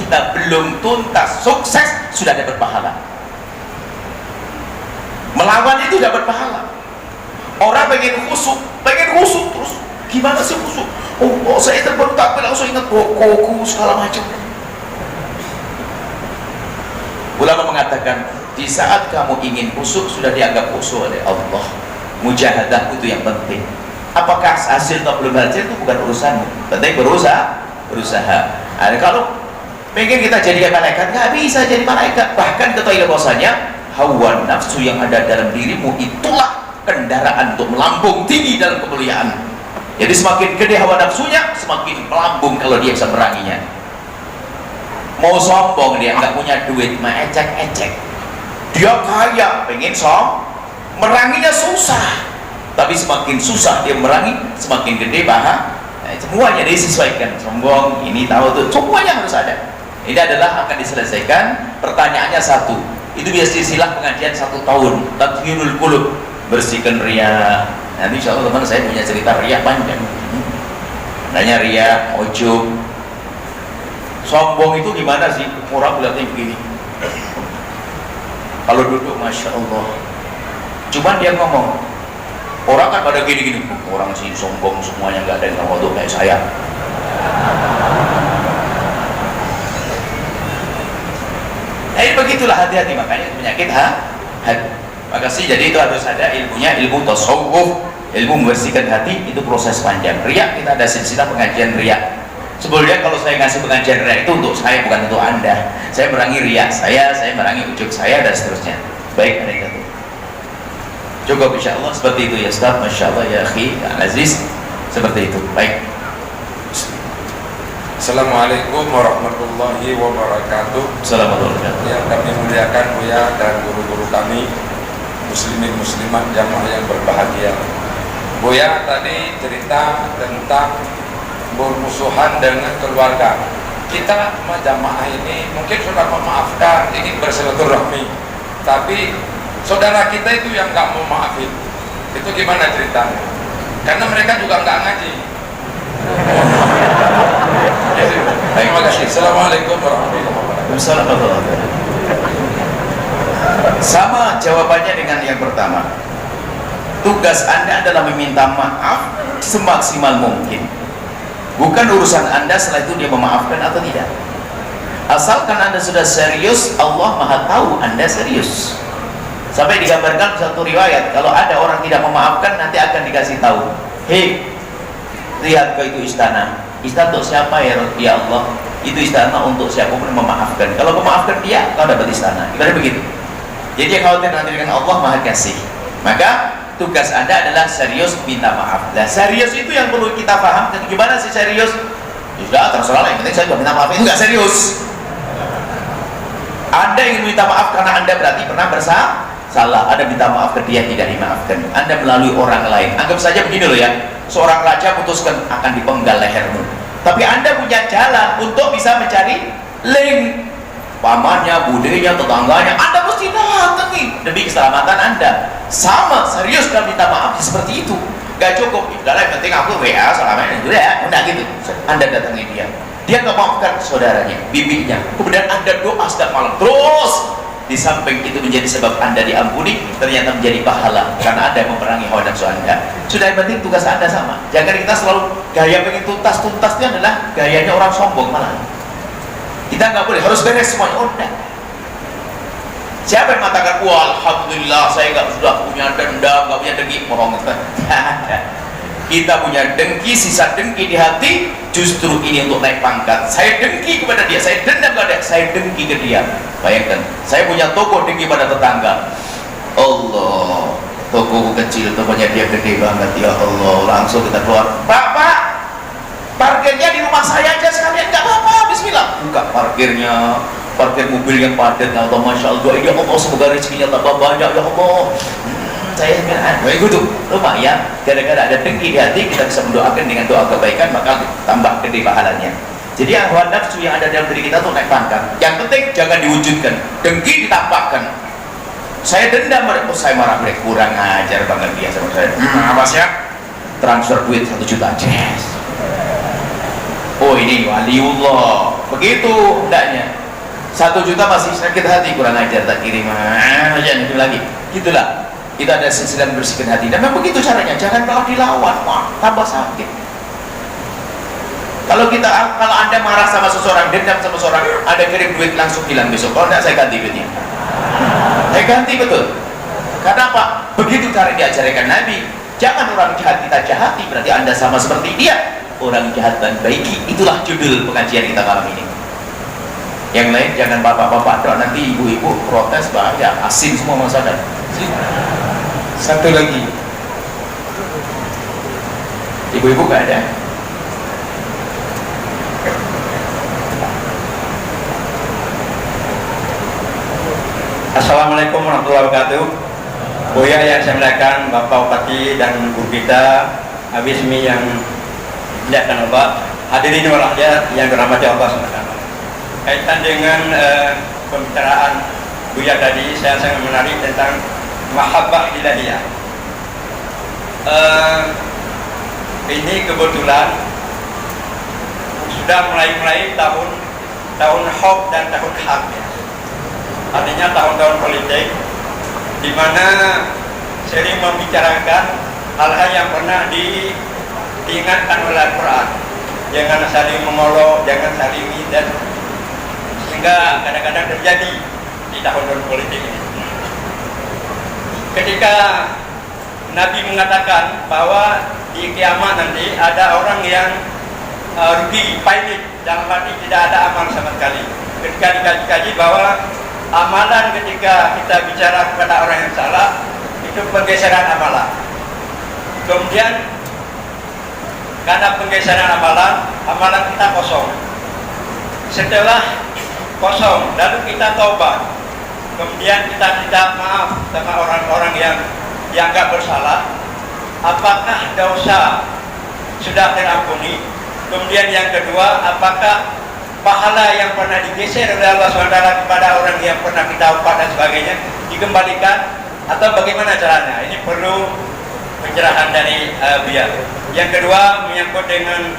kita belum tuntas sukses sudah dapat pahala. Melawan itu dapat pahala. Orang pengen khusyuk terus gimana sih khusyuk? Oh saya baru takbir langsung ingat koku segala macam. Ulama mengatakan di saat kamu ingin khusyuk sudah dianggap khusyuk oleh Allah. Mujahadah itu yang penting. Apakah hasil atau belum hasil itu bukan urusanmu, penting berusaha. Nah, kalau pengen kita jadi malaikat, nggak bisa jadi malaikat. Bahkan ketahui bahwasanya hawa nafsu yang ada dalam dirimu itulah kendaraan untuk melambung tinggi dalam kemuliaan. Jadi semakin gede hawa nafsunya, semakin melambung kalau dia bisa meranginya. Mau sombong dia nggak punya duit, mah ecek-ecek. Dia kaya, pengen meranginya susah. Tapi semakin susah dia merangi, semakin gede paha. Semuanya disesuaikan. Sombong, ini tahu tuh, semuanya harus ada. Ini adalah akan diselesaikan. Pertanyaannya satu. Itu biasa silah pengajian 1 tahun. Tathhirul qulub, bersihkan riya. Nanti insya Allah teman saya punya cerita riya panjang. Nanya riya, ujub. Sombong itu gimana sih? Orang lihatnya begini. Kalau duduk, masya Allah. Cuman dia ngomong, orang kan pada gini-gini, orang sih sombong semuanya nggak ada yang ngomong kayak saya. Nah ini begitulah, hati-hati, makanya penyakit hati. Maka sih jadi itu harus ada ilmunya, ilmu tasawuf, ilmu membersihkan hati, itu proses panjang. Riya, kita ada silsilah pengajian riya. Sebelumnya kalau saya ngasih pengajian riya itu untuk saya, bukan untuk Anda. Saya merangi riya saya merangi ujub saya dan seterusnya. Baik, ada yang cukup insya Allah seperti itu ya Ustaz. Masya Allah ya akhi ya Aziz, seperti itu. Baik. Assalamualaikum warahmatullahi wabarakatuh. Assalamualaikum. Yang kami muliakan Buya dan guru-guru kami, muslimin muslimat jamaah yang berbahagia. Buya tadi cerita tentang bermusuhan dengan keluarga. Kita jamaah ini mungkin sudah memaafkan, ingin bersilaturahmi, tapi saudara kita itu yang nggak mau maafin. Itu gimana ceritanya? Karena mereka juga nggak ngaji. Terima kasih. Assalamualaikum warahmatullahi wabarakatuh. Sama jawabannya dengan yang pertama. Tugas Anda adalah meminta maaf semaksimal mungkin. Bukan urusan Anda setelah itu dia memaafkan atau tidak. Asalkan Anda sudah serius, Allah Maha tahu Anda serius. Sampai digambarkan satu riwayat, kalau ada orang tidak memaafkan, nanti akan dikasih tahu, hei, lihat ke itu istana. Istana untuk siapa ya Allah? Itu istana untuk siapapun memaafkan. Kalau memaafkan dia, kau dapat istana. Ibarat begitu. Jadi khawatir nanti dengan Allah Maha Kasih. Maka tugas Anda adalah serius minta maaf. Nah, serius itu yang perlu kita paham. Gimana sih serius? Ya sudah, terserah lah, yang penting saya minta maaf. Itu nggak serius. Anda ingin minta maaf karena Anda berarti pernah bersalah. Anda minta maaf ke dia, tidak dimaafkan. Anda melalui orang lain. Anggap saja begini loh ya, seorang raja putuskan akan dipenggal lehermu, tapi Anda punya jalan untuk bisa mencari link pamannya, budenya, tetangganya. Anda mesti datangi demi keselamatan Anda. Sama serius dalam minta maaf seperti itu. Gak cukup, udah yang penting aku WA selama ini udah gitu. Anda datangi dia nggak maafkan saudaranya, bibinya, kemudian Anda doa setiap malam terus. Di samping itu menjadi sebab Anda diampuni, ternyata menjadi pahala karena Anda memerangi hawa nafsu Anda. Sudah, yang penting tugas Anda sama. Jangan kita selalu gaya pengen tuntas-tuntasnya adalah gayanya orang sombong malah. Kita nggak boleh harus beres semuanya. Oh, enggak. Siapa yang mengatakan, wah alhamdulillah saya nggak sudah punya dendam, nggak punya dengki? Bohong itu. Kita punya dengki, sisa dengki di hati, justru ini untuk naik pangkat. Saya dengki kepada dia, saya dendam kepada dia, saya dengki ke dia. Bayangkan, saya punya toko, dengki pada tetangga. Allah, tokoku kecil, tokonya dia gede banget. Ya Allah, langsung kita keluar. Pak, parkirnya di rumah saya aja sekalian, nggak apa-apa, bismillah. Buka parkirnya, parkir mobil yang padat, atau masya Allah, ya Allah, semoga rezekinya tambah banyak, ya Allah. Saya kan, itu lumayan. Gara-gara ada dengki di hati, kita bisa mendoakan dengan doa kebaikan, maka tambah gede pahalanya. Jadi hawa nafsu yang ada dalam diri kita tuh naik pangkat. Yang penting jangan diwujudkan. Dengki ditampakkan. Saya dendam, saya marah mereka, kurang ajar banget dia sama saya. Apa sih? Transfer duit 1 juta, yes. oh ini waliullah, begitu hendaknya. 1 juta masih sakit hati, kurang ajar tak kirim aja itu lagi, gitulah. Itu ada silsilah membersihkan hati, dan memang begitu caranya. Jangan malah dilawan, wah tambah sakit. Kalau anda marah sama seseorang, dendam sama seseorang, ada kirim duit langsung hilang besok. Kalau enggak, saya ganti duitnya. Saya ganti, betul. Karena apa? Begitu cara diajarkan Nabi. Jangan orang jahat kita jahati, berarti anda sama seperti dia. Orang jahat dan baiki. Itulah judul pengajian kita malam ini. Yang lain jangan bapak-bapak doa, nanti ibu-ibu protes, bahaya, asin semua masalah. Satu lagi, ibu-ibu gak ada. Assalamualaikum warahmatullahi wabarakatuh. Buya yang saya muliakan, Bapak Bupati dan Bu kita, Abismi yang dimuliakan Allah, hadirin wal hadirat yang dirahmati Allah SWT. Kaitan dengan pembicaraan Buya tadi, saya sangat menarik tentang mahabbah ilahiyah. Ini kebetulan sudah mulai tahun Hok dan tahun Hak, ya. Artinya tahun-tahun politik di mana sering membicarakan hal-hal yang pernah diingatkan oleh Al-Quran. Jangan saling mengolok, jangan saling dan sehingga kadang-kadang terjadi di tahun-tahun politik ini. Ketika Nabi mengatakan bahwa di kiamat nanti ada orang yang rugi, pahit, dalam arti tidak ada amal sama sekali. Ketika dikaji bahwa amalan ketika kita bicara kepada orang yang salah itu penggeseran amalan. Kemudian karena penggeseran amalan kita kosong. Setelah kosong, lalu kita taubat. Kemudian kita minta maaf sama orang-orang yang dianggap bersalah. Apakah dosa sudah terampuni? Kemudian yang kedua, apakah pahala yang pernah digeser oleh Allah SWT kepada orang yang pernah kita upah dan sebagainya dikembalikan atau bagaimana caranya? Ini perlu pencerahan dari Buya. Yang kedua menyangkut dengan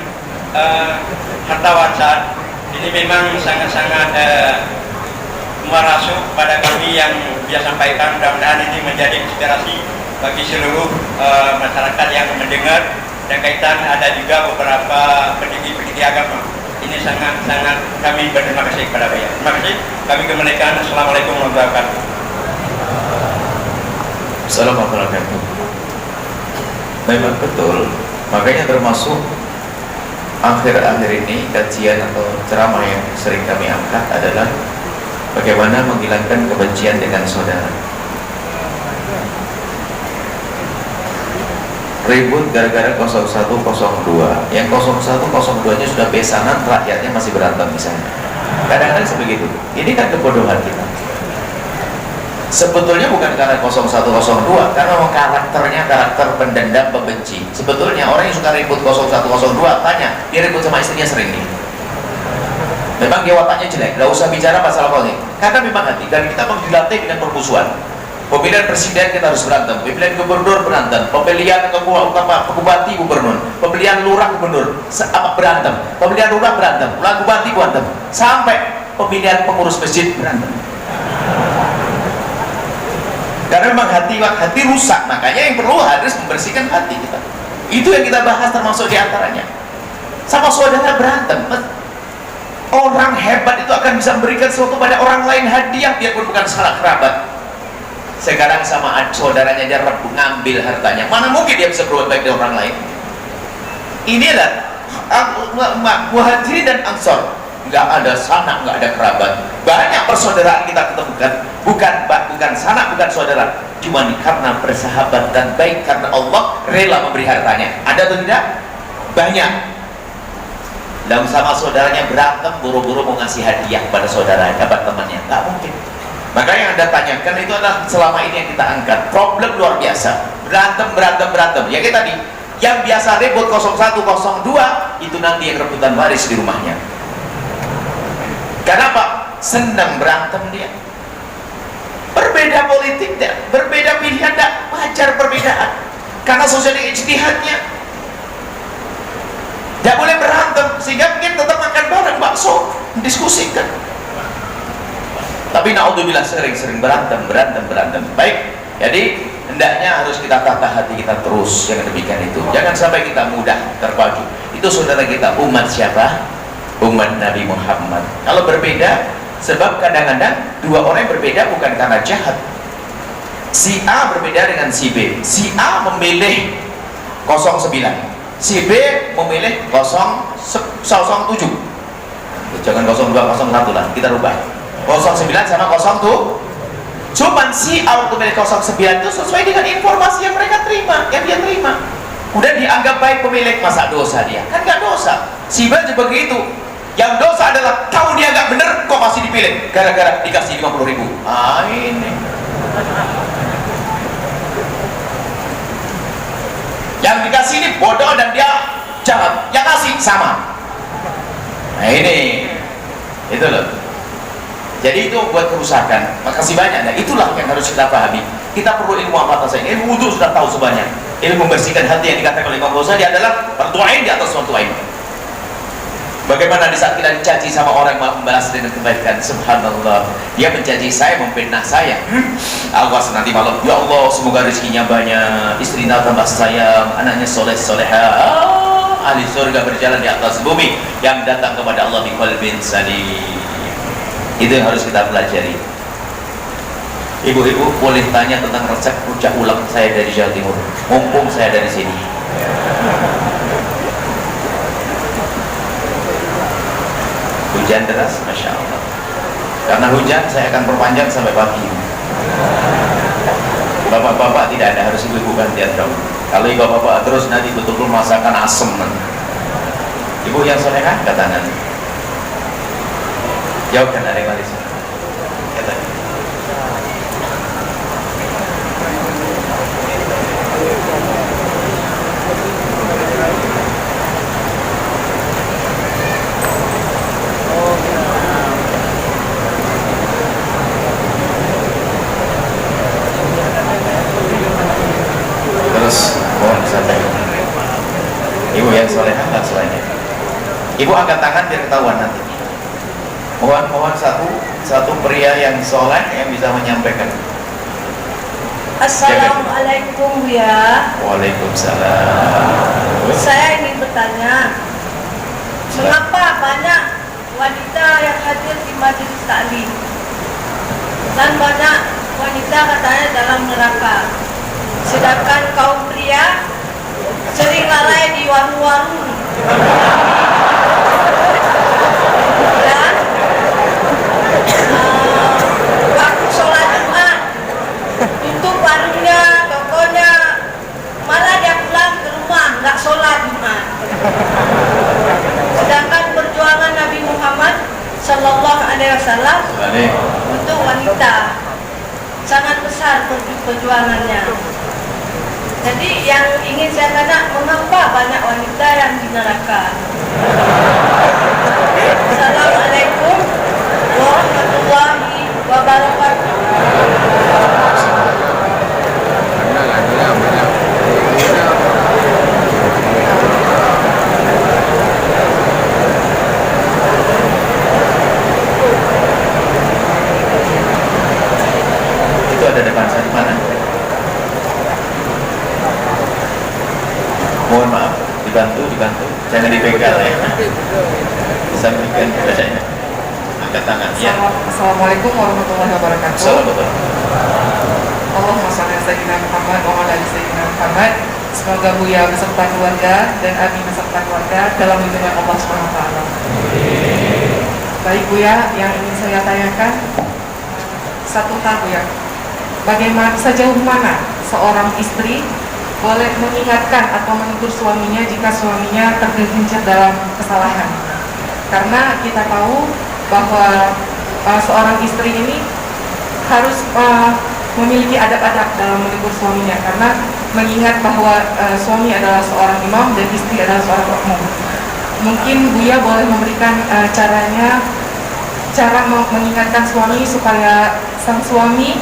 harta warisan. Ini memang sangat-sangat merasuk pada kami yang dia sampaikan. Mudah-mudahan ini menjadi inspirasi bagi seluruh masyarakat yang mendengar, dan kaitan ada juga beberapa pendiri-pendiri agama. Ini sangat-sangat kami berterima kasih kepada Buya. Terima kasih. Kami kemerdekaan. Assalamualaikum warahmatullahi wabarakatuh. Assalamualaikum warahmatullahi wabarakatuh. Memang betul. Makanya termasuk akhir-akhir ini kajian atau ceramah yang sering kami angkat adalah bagaimana menghilangkan kebencian dengan saudara. Ribut gara-gara 0102, yang 0102 nya sudah besanan, rakyatnya masih berantem misalnya. Kadang-kadang sebegitu. Ini kan kebodohan kita. Sebetulnya bukan karena 0102, karena memang karakternya karakter pendendam, pembenci. Sebetulnya orang yang suka ribut 0102, tanya, dia ribut sama istrinya sering nih. Memang dia wataknya jelek, gak usah bicara masalah politik. Karena memang hati, dan kita memang dilatih dengan permusuhan. Pemilihan presiden kita harus berantem, pemilihan gubernur berantem, pemilihan bupati gubernur, pemilihan lurah gubernur berantem, pemilihan lurah berantem, bupati berantem, sampai pemilihan pengurus masjid berantem. Karena memang hati rusak, makanya yang perlu harus membersihkan hati kita. Itu yang kita bahas termasuk diantaranya. Sama saudara berantem. Orang hebat itu akan bisa memberikan sesuatu pada orang lain hadiah, biarpun bukan salah kerabat. Sekarang sama saudaranya aja rebut ngambil hartanya, mana mungkin dia bisa berbuat baik dengan orang lain? Inilah Muhajirin dan Ansor, nggak ada sanak, nggak ada kerabat. Banyak persaudaraan kita ketemukan, bukan sanak, bukan saudara, cuma karena bersahabat dan baik karena Allah rela memberi hartanya. Ada atau tidak? Banyak. Dan sama saudaranya berantem, buru-buru mau ngasih hadiah pada saudaranya, pada temannya, nggak mungkin. Maka yang Anda tanyakan itu adalah selama ini yang kita angkat problem luar biasa, berantem ya kayak tadi, yang biasa ribut 0102 itu nanti yang rebutan waris di rumahnya. Kenapa? Senang berantem dia. Berbeda politik dia, berbeda pilihan dia, wajar perbedaan karena sosial ijtihadnya. Tidak boleh berantem, sehingga mungkin tetap makan bareng bakso, diskusikan. Tapi naudzubillah sering-sering berantem. Baik, jadi hendaknya harus kita tata hati kita terus, jangan demikian itu. Jangan sampai kita mudah terpacu. Itu saudara kita, umat siapa? Umat Nabi Muhammad. Kalau berbeda, sebab kadang-kadang dua orang yang berbeda bukan karena jahat. Si A berbeda dengan si B. Si A memilih 09, si B memilih 007. Jangan 02, 01 lah, kita rubah 09 sama 02. Cuman si A waktu milih 09 itu sesuai dengan informasi yang mereka terima, yang dia terima. Udah dianggap baik pemilik, masa dosa dia? Kan gak dosa. Si B juga begitu. Yang dosa adalah tahu dia gak bener kok masih dipilih gara-gara dikasih 50.000. Ini yang dikasih ini bodoh dan dia jahat, yang kasih sama. Nah ini itu loh. Jadi itu buat kerusakan. Makasih banyak. Nah itulah yang harus kita pahami. Kita perlu ilmu apa atas ini? Ilmu wudhu sudah tahu sebanyak. Ilmu membersihkan hati yang dikatakan oleh Imam Ghazali adalah berdoain di atas suatu ain. Bagaimana di saat kita dicaci sama orang yang membalas dengan kebaikan, subhanallah, dia mencaci saya, memfitnah saya. Awas nanti malam, ya Allah semoga rezekinya banyak, istrinya tambah sayang, anaknya soleh soleha, ahli surga berjalan di atas bumi, yang datang kepada Allah di qalbin salim. Itu yang harus kita pelajari. Ibu-ibu boleh tanya tentang resep rujak ulek saya dari Jawa Timur, mumpung saya dari sini. Hujan deras, Masya Allah. Karena hujan, saya akan perpanjang sampai pagi. Bapak-bapak tidak ada, harus ibu-ibu gantian dong. Kalau bapak-bapak terus nanti betul-betul masakan asem nanti. Ibu yang solehah, angkat tangan. Jauhkan dari Malaysia. Terus mohon disampaikan. Ibu yang solehah dan selainnya. Ibu angkat tangan biar ketahuan nanti. Mohon satu pria yang soleh yang bisa menyampaikan. Assalamualaikum ya. Waalaikumsalam. Saya ingin bertanya, mengapa banyak wanita yang hadir di majelis taklim dan banyak wanita katanya dalam neraka, sedangkan kaum pria sering lalai di warung-warung dan waktu sholat Jumat tutup warungnya, tokonya, malah dia pulang ke rumah nggak sholat Jumat. Sedangkan perjuangan Nabi Muhammad Sallallahu Alaihi Wasallam untuk wanita sangat besar perjuangannya. Jadi yang ingin saya tanya, mengapa banyak wanita yang di neraka? Assalamualaikum warahmatullahi wabarakatuh. Itu ada depan saya di mana? Mohon maaf, dibantu, jangan dipegal ya. Disampaikan kepadanya. Angkat tangan ya. Assalamualaikum warahmatullahi wabarakatuh. Assalamualaikum. Allahumma sholli ala sayyidina Muhammad wa ala ali sayyidina Muhammad. Semoga Buya beserta keluarga dan Abi beserta keluarga dalam lindungan Allah Subhanahu wa taala. Baik Buya, yang ingin saya tanyakan satu hal Buya. Bagaimana sejauh mana seorang istri boleh mengingatkan atau menegur suaminya jika suaminya tergelincir dalam kesalahan? Karena kita tahu bahwa seorang istri ini harus memiliki adab-adab dalam menegur suaminya, karena mengingat bahwa suami adalah seorang imam dan istri adalah seorang makmum. Mungkin Buya boleh memberikan cara mengingatkan suami supaya sang suami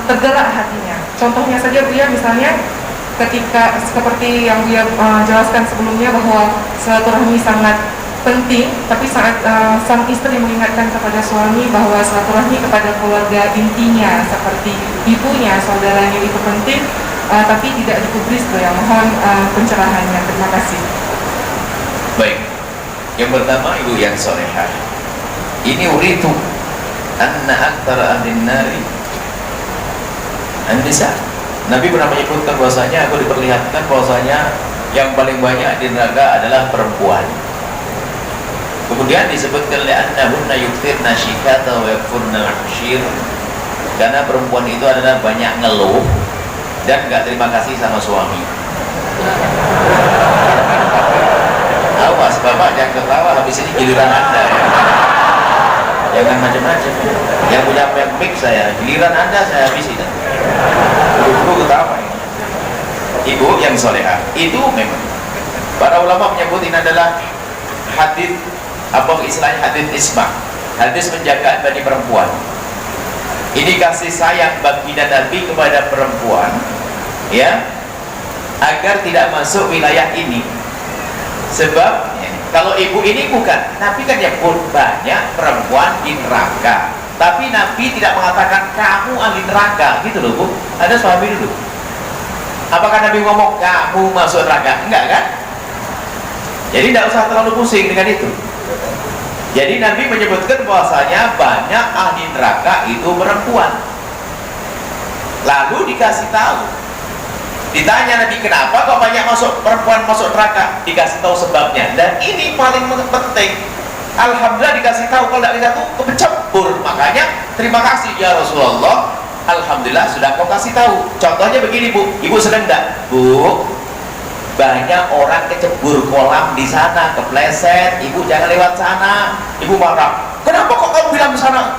tergerak hatinya. Contohnya saja Buya, misalnya ketika seperti yang dia jelaskan sebelumnya bahwa silaturahmi sangat penting, tapi saat sang istri mengingatkan kepada suami bahwa silaturahmi kepada keluarga intinya seperti ibunya, saudaranya itu penting, tapi tidak dikubris. Ya, mohon pencerahannya. Terima kasih. Baik, yang pertama ibu yang solehah. Ini uritu anna aktsara ahlin nari an-nisa. Nabi pernah menyebutkan bahwasanya aku diperlihatkan bahwasanya yang paling banyak di neraka adalah perempuan. Kemudian disebutkan li'annahunna yukthirna syikata wa yakfurna al-ashir, karena perempuan itu adalah banyak ngeluh dan gak terima kasih sama suami. Awas bapak, jangan ketawa, habis ini giliran anda ya. Jangan macam-macam. Yang punya mic saya, giliran anda saya habisi. Buru-buru ketawa ya. Ibu yang solehah itu memang para ulama menyebut ini adalah hadis, apa istilahnya, hadis isma, hadis penjagaan bagi perempuan. Ini kasih sayang baginda Nabi kepada perempuan, ya, agar tidak masuk wilayah ini. Sebab ya, kalau ibu ini bukan, Nabi kan nyebut banyak perempuan di neraka, tapi Nabi tidak mengatakan kamu ahli neraka, gitu loh bu. Ada suami dulu. Apakah Nabi ngomong kamu masuk neraka? Enggak kan? Jadi tidak usah terlalu pusing dengan itu. Jadi Nabi menyebutkan bahwasanya banyak ahli neraka itu perempuan. Lalu dikasih tahu, ditanya Nabi kenapa kok banyak perempuan masuk neraka, dikasih tahu sebabnya. Dan ini paling penting. Alhamdulillah dikasih tahu, kalau tidak dikasih tahu kecebur. Makanya terima kasih ya Rasulullah, alhamdulillah sudah kau kasih tahu. Contohnya begini bu, ibu sedang enggak? Bu, banyak orang kecebur kolam di sana, kepleset, ibu jangan lewat sana. Ibu marah, kenapa kok kamu bilang ke sana?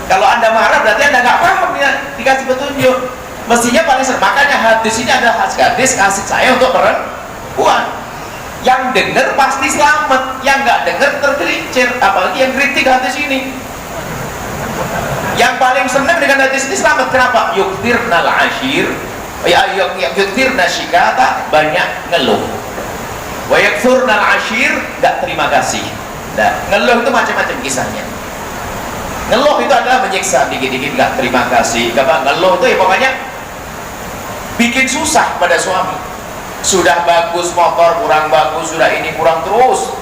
Kalau anda marah berarti anda nggak paham ya, dikasih petunjuk. Mestinya paling sering, makanya hadis ini ada hadis kasih saya untuk perempuan. Yang dengar pasti selamat, yang nggak dengar tergelincir. Apalagi yang kritik hadis ini. Yang paling senang dengan hadis ini selamat. Kenapa? Yuktirnal ashir, yuktirna syikata, banyak ngeluh. Wa yakthurnal ashir, nggak terima kasih. Nah, ngeluh itu macam-macam kisahnya. Ngeluh itu adalah menyiksa, dikit-dikit nggak terima kasih. Ngeluh itu ya pokoknya bikin susah pada suami. Sudah bagus motor kurang bagus, sudah ini kurang terus.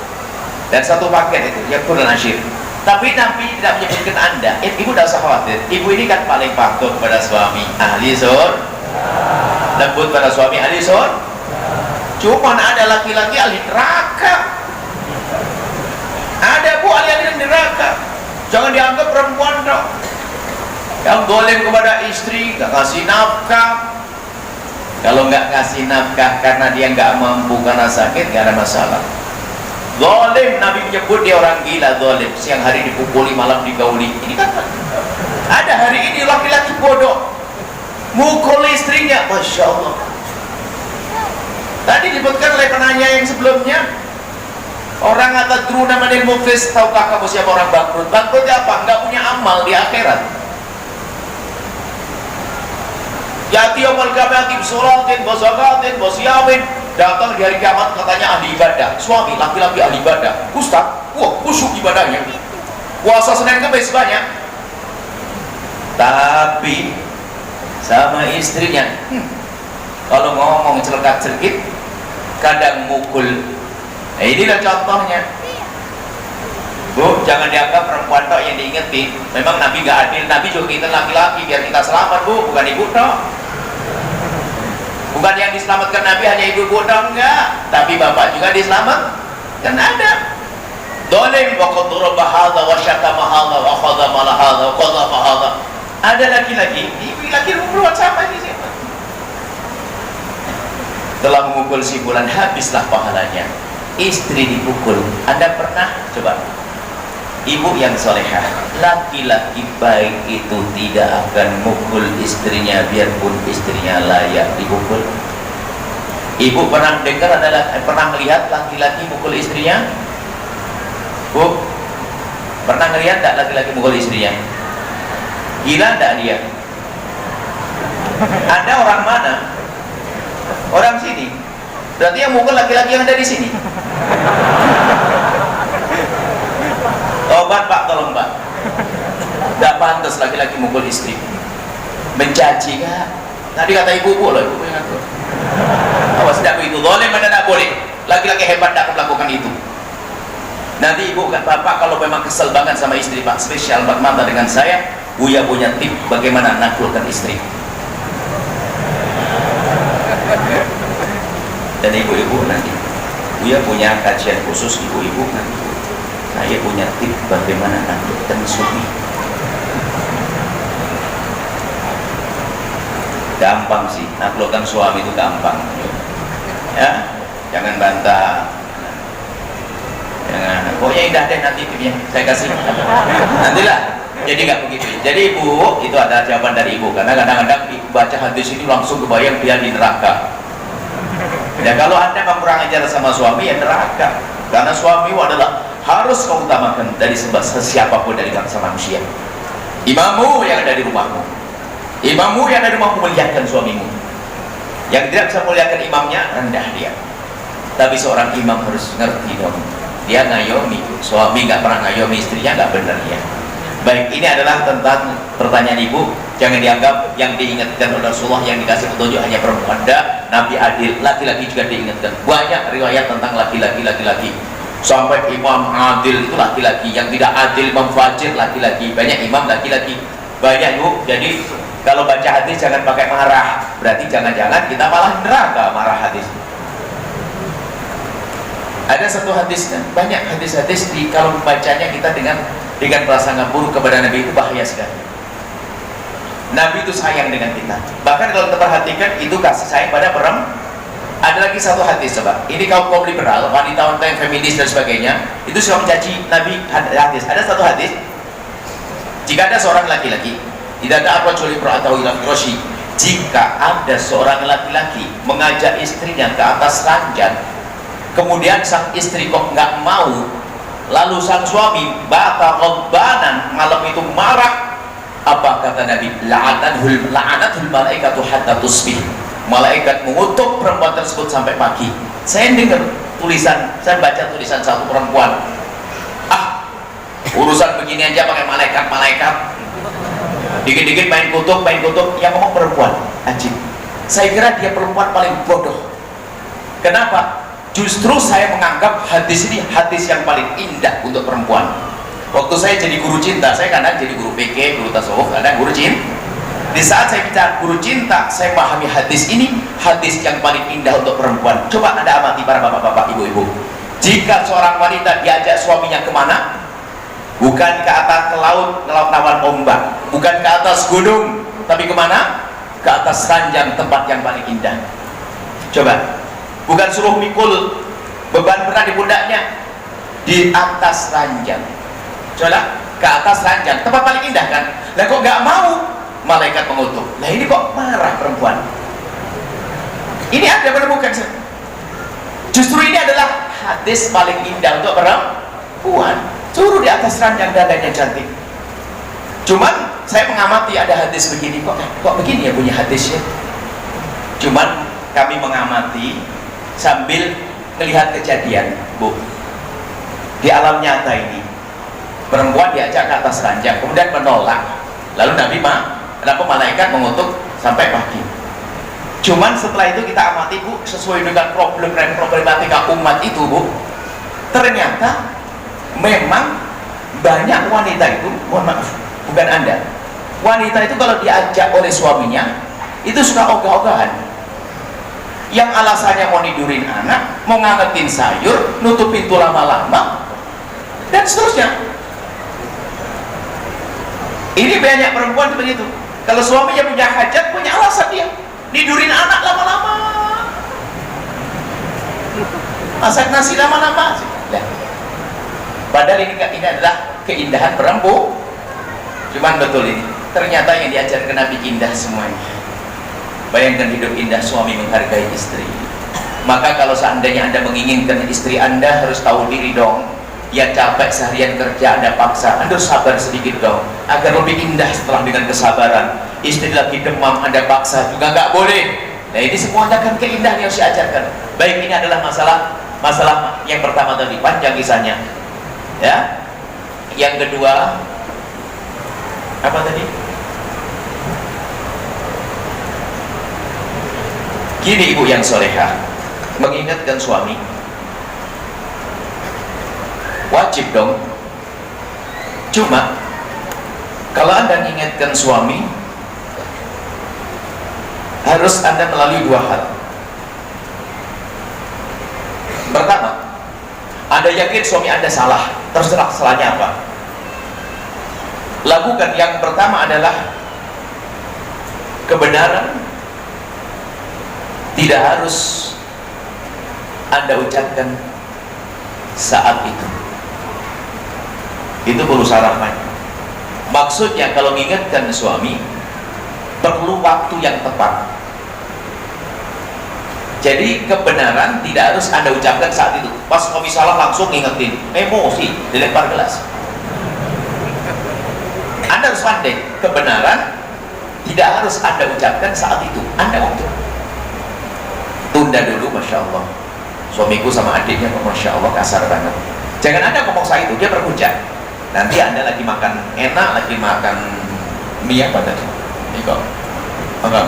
Dan satu paket itu yakthurnal ashir. Tapi Nabi tidak menyebutkan anda. Ibu tidak usah khawatir. Ibu ini kan paling patuh pada suami, ahli sur, lembut pada suami, ahli sur. Cuman ada laki-laki ahli neraka. Ada bu ahli neraka. Jangan dianggap perempuan dong. Yang dolim kepada istri, gak kasih nafkah. Kalau nggak kasih nafkah karena dia nggak mampu karena sakit, gak ada masalah. Zalim, Nabi menyebut dia orang gila, zalim. Siang hari dipukuli, malam digauli. Ini kan ada hari ini laki-laki bodoh mukul istrinya, masya Allah. Tadi disebutkan oleh penanya yang sebelumnya, orang atadruna manil muflis, tahukah kamu siapa orang bangkrut? Bangkrut apa? Nggak punya amal di akhirat. Yati yawmal qiyamati bisolatin, bosakatin, bosiyamin. Datang di hari kiamat katanya ahli ibadah, suami laki-laki ahli ibadah, ustaz, wah khusyuk ibadahnya, puasa Senin Kamis banyak, tapi sama istrinya kalau ngomong celekat-celikit, kadang mukul. Nah, inilah contohnya. Bu, jangan dianggap perempuan tok yang diingetin. Memang Nabi gak adil, Nabi juga kita laki-laki biar kita selamat bu, bukan ibu tok. Bukan yang diselamatkan Nabi hanya ibu-ibu dong, enggak, tapi bapak juga diselamatkan. Ada dolim wa qadraba hadza wa syatama hadza wa khadama hadza wa qadama hadza. Ada laki-laki, laki perempuan sama di situ. Telah memukul si bulan, habislah pahalanya. Istri dipukul. Anda pernah coba? Ibu yang solehah, laki-laki baik itu tidak akan mukul istrinya biarpun istrinya layak dipukul. Ibu pernah dengar pernah melihat laki-laki mukul istrinya? Bu, pernah melihat tak laki-laki mukul istrinya? Gila tak dia? Ada orang mana? Orang sini. Berarti yang mukul laki-laki yang ada di sini. Tobat Pak, tolong Pak. Tidak pantas laki-laki mukul istri. Mencaci Kak. Tadi kata ibu-ibu loh, ibu yang ngatur. Awas, tidak begitu. Zalim mana tidak boleh. Laki-laki hebat tidak akan melakukan itu. Nanti ibu bapak kalau memang kesel banget sama istri Pak, spesial Pak Mata dengan saya, Buya punya tip bagaimana naklukkan istri. Dan ibu-ibu nanti, Buya punya kajian khusus ibu-ibu nanti. Saya punya tip bagaimana naklukkan suami. Gampang sih, naklukkan suami itu gampang. Ya, jangan bantah. Jangan, pokoknya indah deh nanti tipnya, saya kasih. Nantilah. Jadi nggak begitu. Jadi ibu, itu ada jawaban dari ibu. Karena kadang-kadang baca hadis ini langsung kebayang dia di neraka. Ya kalau anda kurang ajar sama suami, ya neraka. Karena suami adalah harus kau utamakan dari siapapun dari bangsa manusia. Imammu yang ada di rumahmu, imammu yang ada di rumahmu muliakan suamimu. Yang tidak bisa muliakan imamnya, rendah dia. Tapi seorang imam harus ngerti dong. Dia ngayomi, suami nggak pernah ngayomi istrinya, nggak benar ya. Baik, ini adalah tentang pertanyaan ibu. Jangan dianggap yang diingatkan oleh Rasulullah yang dikasih petunjuk hanya perempuan. Nabi adil, laki-laki juga diingatkan. Banyak riwayat tentang laki-laki. Sampai imam adil itu laki-laki, yang tidak adil imam fajir laki-laki. Banyak imam laki-laki. Banyak ibu. Jadi kalau baca hadis jangan pakai marah. Berarti jangan-jangan kita malah neraka marah hadis. Ada satu hadis, banyak hadis-hadis kalau membacanya kita dengan prasangka buruk kepada Nabi itu bahaya sekali. Nabi itu sayang dengan kita. Bahkan kalau kita perhatikan itu kasih sayang pada perempuan. Ada lagi satu hadis, coba. Ini kaum liberal, wanita-wanita yang feminis dan sebagainya, itu suka mencaci Nabi. Hadis. Ada satu hadis. Jika ada seorang laki-laki, tidak ada apa kecuali atau ilah firoshi. Jika ada seorang laki-laki mengajak istrinya ke atas ranjang, kemudian sang istri kok nggak mau, lalu sang suami bata ghadbanan, malam itu marah, apa kata Nabi? La'anatul malaikatu hatta tusbih. Malaikat mengutuk perempuan tersebut sampai pagi. Saya dengar tulisan, saya baca tulisan satu perempuan, urusan begini aja pakai malaikat, dikit-dikit main kutuk, yang ngomong perempuan. Ajib. Saya kira dia perempuan paling bodoh. Kenapa? Justru saya menganggap hadis ini hadis yang paling indah untuk perempuan. Waktu saya jadi guru cinta, saya kadang jadi guru PK, guru tasawuf, kadang guru cinta. Di saat saya bicara guru cinta, saya pahami hadis ini hadis yang paling indah untuk perempuan. Coba Anda amati para bapak-bapak, ibu-ibu. Jika seorang wanita diajak suaminya kemana? Bukan ke atas, ke laut lawan ombak, bukan ke atas gunung, tapi kemana? Ke atas ranjang, tempat yang paling indah. Coba, bukan suruh mikul beban berat di pundaknya, di atas ranjang. Coba, ke atas ranjang, tempat paling indah kan? Lah kok nggak mau? Malaikat mengutuk. Lah ini kok marah perempuan? Ini ada menemukan. Justru ini adalah hadis paling indah untuk perempuan. Suruh di atas ranjang, dadanya cantik. Cuman saya mengamati ada hadis begini, kok begini ya punya hadisnya. Cuman kami mengamati sambil melihat kejadian, Bu. Di alam nyata ini, perempuan diajak ke atas ranjang, kemudian menolak. Lalu Nabi kenapa malaikat mengutuk sampai pagi. Cuman setelah itu kita amati, Bu, sesuai dengan problematika umat itu, Bu, ternyata memang banyak wanita itu, mohon maaf, bukan Anda, wanita itu kalau diajak oleh suaminya itu suka ogah-ogahan, yang alasannya mau tidurin anak, mau ngangetin sayur, nutup pintu lama-lama, dan seterusnya. Ini banyak perempuan seperti itu. Kalau suaminya punya hajat, punya alasan dia tidurin anak lama-lama, masak nasi lama-lama. Padahal ini adalah keindahan perempuan. Cuman betul ini, ternyata yang diajarkan Nabi indah semuanya. Bayangkan hidup indah, suami menghargai istri. Maka kalau seandainya Anda menginginkan istri Anda, harus tahu diri dong. Dia capek seharian kerja, Anda paksa, Anda sabar sedikit dong, agar lebih indah setelah dengan kesabaran. Istri lagi demam, Anda paksa juga nggak boleh. Nah ini semua akan keindahan yang saya ajarkan. Baik, ini adalah masalah yang pertama tadi, panjang kisahnya. Ya. Yang kedua, apa tadi? Gini ibu yang solehah, mengingatkan suami, wajib dong. Cuma kalau Anda mengingatkan suami, harus Anda melalui dua hal. Pertama, Anda yakin suami Anda salah, terserah salahnya apa. Lakukan yang pertama adalah kebenaran tidak harus Anda ucapkan saat itu. Itu perlu sarapan. Maksudnya kalau mengingatkan suami perlu waktu yang tepat. Jadi kebenaran tidak harus Anda ucapkan saat itu. Pas suami salah langsung ngingetin, emosi, dilempar gelas. Anda harus pandai. Kebenaran tidak harus Anda ucapkan saat itu. Anda untuk tunda dulu. Masya Allah, suamiku sama adiknya Masya Allah kasar banget. Jangan Anda ngomong saat itu, dia berhujat. Nanti Anda lagi makan enak, lagi makan mie apa tadi? Mie kok? Enggak?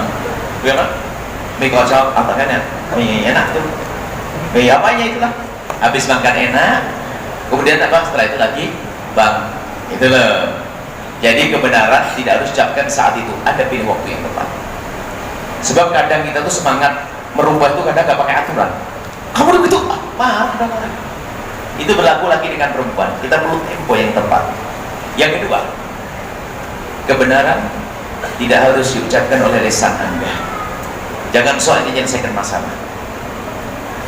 Iya kan? Mie kocok apa kan ya? Mie enak tuh. Mie apanya itulah? Habis makan enak, kemudian apa? Setelah itu lagi bang, itu loh. Jadi kebenaran tidak harus ucapkan saat itu. Anda pilih waktu yang tepat. Sebab kadang kita tuh semangat merubah itu kadang nggak pakai aturan. Kamu begitu, maaf, maaf. Itu berlaku lagi dengan perempuan. Kita perlu tempo yang tepat. Yang kedua, kebenaran tidak harus diucapkan oleh lisan Anda. Jangan soal ini menyelesaikan masalah.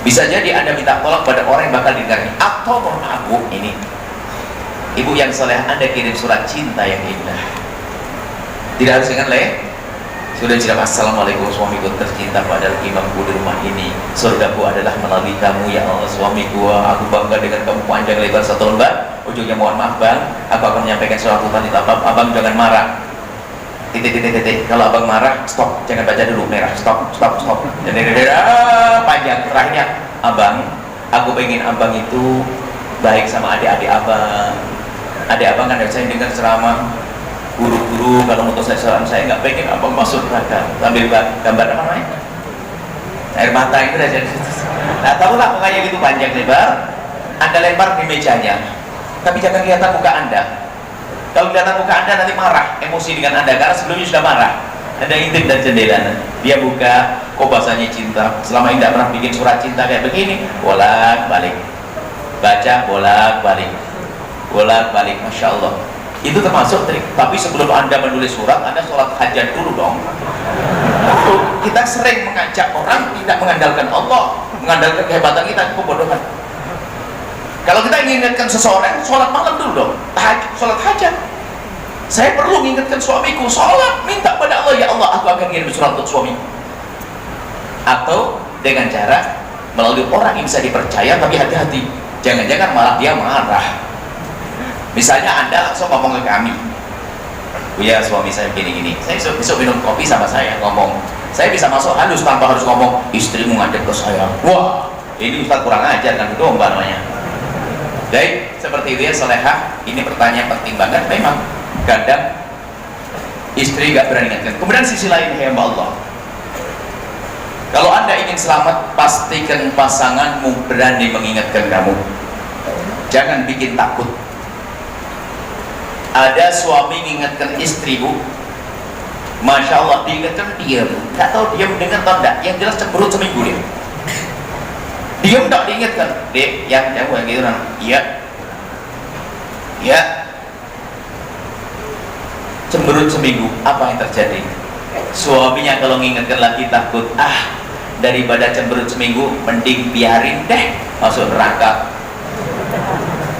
Bisa jadi Anda minta tolong pada orang yang bakal didengarnya. Atau mohon maaf Bu, ini ibu yang soleh, Anda kirim surat cinta yang indah. Tidak harus dengan sudah cerita, assalamualaikum suamiku tercinta, padahal imamku di rumah ini, surgaku adalah melalui kamu ya Allah suamiku, aku bangga dengan kamu panjang lebar satu lembar. Ujungnya mohon maaf bang, aku akan menyampaikan suatu tanda abang, abang jangan marah. Titik. Kalau abang marah, stop, jangan baca dulu, merah, stop. Panjang, terakhirnya, abang, aku pengen abang itu baik sama adik-adik abang. Adik abang kan saya dengar ceramah guru-guru kalau untuk saya nggak pengen abang masuk neraka. Sambil gambar apa namanya? Air mata itu aja. Nah tahulah pokoknya gitu panjang lebar. Anda lempar di mejanya, tapi jangan kelihatan muka Anda. Kalau kelihatan muka Anda nanti marah, emosi dengan Anda karena sebelumnya sudah marah. Anda intip dan jendela, dia buka, kok bahasanya cinta. Selama ini tidak pernah bikin surat cinta kayak begini, bolak-balik, baca bolak-balik, Masya Allah. Itu termasuk trik. Tapi sebelum Anda menulis surat, Anda sholat hajat dulu dong. Kita sering mengajak orang tidak mengandalkan Allah, mengandalkan kehebatan kita, kebodohan. Kalau kita ingin ingatkan seseorang, sholat malam dulu dong, sholat hajat. Saya perlu mengingatkan suamiku, sholat, minta pada Allah, ya Allah, aku akan kirim surat untuk suami. Atau dengan cara melalui orang yang bisa dipercaya, tapi hati-hati, jangan-jangan malah dia marah. Misalnya Anda langsung ngomong ke kami, ya suami saya gini-gini, saya besok minum kopi sama saya, ngomong, saya bisa masuk halus tanpa harus ngomong, istrimu ngadep ke saya. Wah, ini Ustaz kurang ajar kan, domba namanya. Baik, seperti itu ya solehah. Ini pertanyaan penting banget. Memang kadang istri gak berani ingatkan. Kemudian sisi lain ya Mbak Allah, kalau Anda ingin selamat, pastikan pasanganmu berani mengingatkan kamu. Jangan bikin takut. Ada suami mengingatkan istri Bu, Masya Allah, diingatkan diam, gak tahu dia mendengar atau enggak, yang jelas cemberut seminggu dia. Diam tak diingatkan, dek, yang gitu kan, iya, cemberut seminggu. Apa yang terjadi? Suaminya kalau mengingatkan lagi takut, daripada cemberut seminggu, mending biarin deh masuk neraka.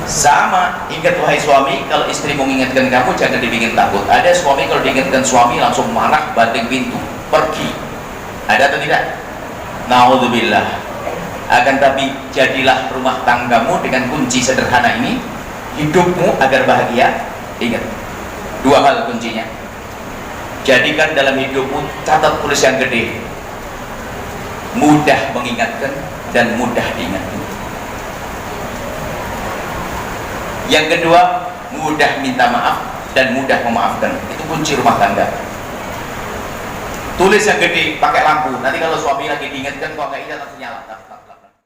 Sama, ingat wahai suami, kalau istri mau mengingatkan kamu jangan dibikin takut. Ada suami kalau diingatkan suami langsung marah, banting pintu, pergi. Ada atau tidak? Naudzubillah. Akan tapi jadilah rumah tanggamu dengan kunci sederhana ini, hidupmu agar bahagia. Ingat, dua hal kuncinya. Jadikan dalam hidupmu, catat tulis yang gede, mudah mengingatkan dan mudah diingatkan. Yang kedua, mudah minta maaf dan mudah memaafkan. Itu kunci rumah tangga. Tulis yang gede, pakai lampu. Nanti kalau suami lagi diingatkan, kok nggak ingat langsung nyala.